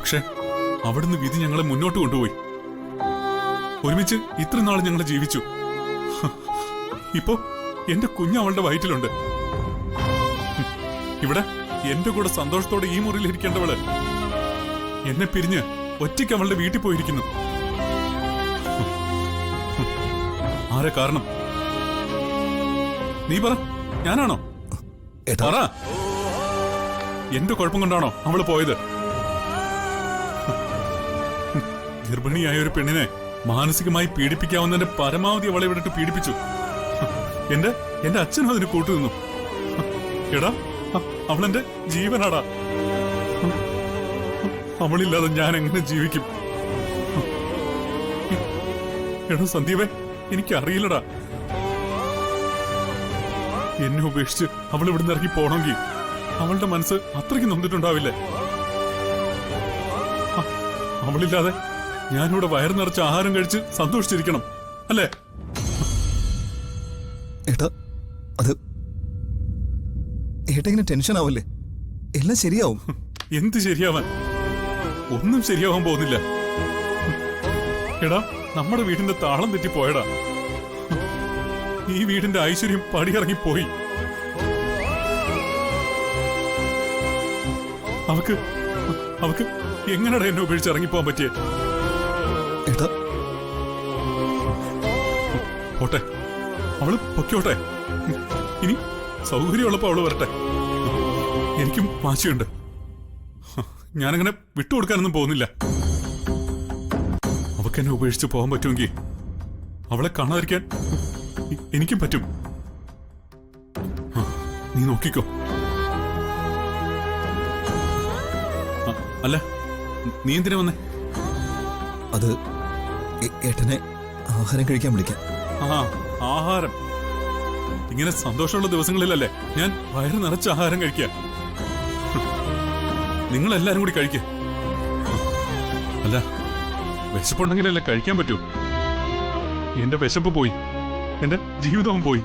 പക്ഷെ അവിടുന്ന് വിധി ഞങ്ങളെ മുന്നോട്ട് കൊണ്ടുപോയി. ഒരുമിച്ച് ഇത്ര നാൾ ഞങ്ങൾ ജീവിച്ചു. ഇപ്പോ എന്റെ കുഞ്ഞ് അവളുടെ വയറ്റിലുണ്ട്. ഇവിടെ എന്റെ കൂടെ സന്തോഷത്തോടെ ഈ മുറിയിൽ ഇരിക്കേണ്ടവള് എന്നെ പിരിഞ്ഞ് ഒറ്റയ്ക്ക് അവളുടെ വീട്ടിൽ പോയിരിക്കുന്നു. ആരെ കാരണം? നീ പറ, ഞാനാണോ? പറ, എന്റെ കുഴപ്പം കൊണ്ടാണോ അവള് പോയത്? ഗർഭിണിയായ ഒരു പെണ്ണിനെ മാനസികമായി പീഡിപ്പിക്കാവുന്നതിന്റെ പരമാവധി അവളെ വിട്ടിട്ട് പീഡിപ്പിച്ചു. എന്റെ അച്ഛനും അതിന് കൂട്ടുനിന്നു. എടാ, അവളെന്റെ ജീവനാടാ. അവളില്ലാതെ ഞാൻ എങ്ങനെ ജീവിക്കും? എടാ സന്ദീപേ, എനിക്കറിയില്ലടാ. എന്നെ ഉപേക്ഷിച്ച് അവൾ ഇവിടുന്ന് ഇറങ്ങി പോണെങ്കിൽ അവളുടെ മനസ്സ് അത്രയ്ക്ക് നൊന്നിട്ടുണ്ടാവില്ലേ? അവളില്ലാതെ ഞാനിവിടെ വയറ് നിറച്ച് ആഹാരം കഴിച്ച് സന്തോഷിച്ചിരിക്കണം അല്ലേ? ഏട്ടാ, അത് ഏട്ടാ ഇങ്ങനെ ടെൻഷൻ ആവല്ലേ? എല്ലാം ശരിയാവും. എന്ത് ശരിയാവാൻ? ഒന്നും ശരിയാവാൻ പോകുന്നില്ല. എടാ, നമ്മുടെ വീടിന്റെ താളം തെറ്റിപ്പോയടാ. ഈ വീടിന്റെ ഐശ്വര്യം പടിയിറങ്ങിപ്പോയി. അവക്ക് എങ്ങനെയാ എന്നെ ഉപേക്ഷിച്ച് ഇറങ്ങിപ്പോവാൻ പറ്റിയേ? ഏട്ടാ, പോട്ടെ, അവള് പൊക്കോട്ടെ. ഇനി സൗകര്യമുള്ളപ്പോ അവള് വരട്ടെ. എനിക്കും വാശിയുണ്ട്. ഞാനങ്ങനെ വിട്ടുകൊടുക്കാനൊന്നും പോകുന്നില്ല. അവക്ക് എന്നെ ഉപേക്ഷിച്ച് പോകാൻ പറ്റുമെങ്കിൽ അവളെ കാണാതിരിക്കാൻ എനിക്കും പറ്റും. നീ നോക്കിക്കോ. അല്ല, നീ എന്തിനാ വന്നേ? അത് ഏട്ടനെ ആഹാരം കഴിക്കാൻ വിളിക്കാം. ആഹാരം? ഇങ്ങനെ സന്തോഷമുള്ള ദിവസങ്ങളിലല്ലേ ഞാൻ വയറ് നിറച്ച് ആഹാരം കഴിക്കുക. നിങ്ങളെല്ലാരും കൂടി കഴിക്കുക. അല്ല, വിശപ്പുണ്ടെങ്കിലല്ലേ കഴിക്കാൻ പറ്റൂ. എന്റെ വിശപ്പ് പോയി, എന്റെ ജീവിതവും പോയി.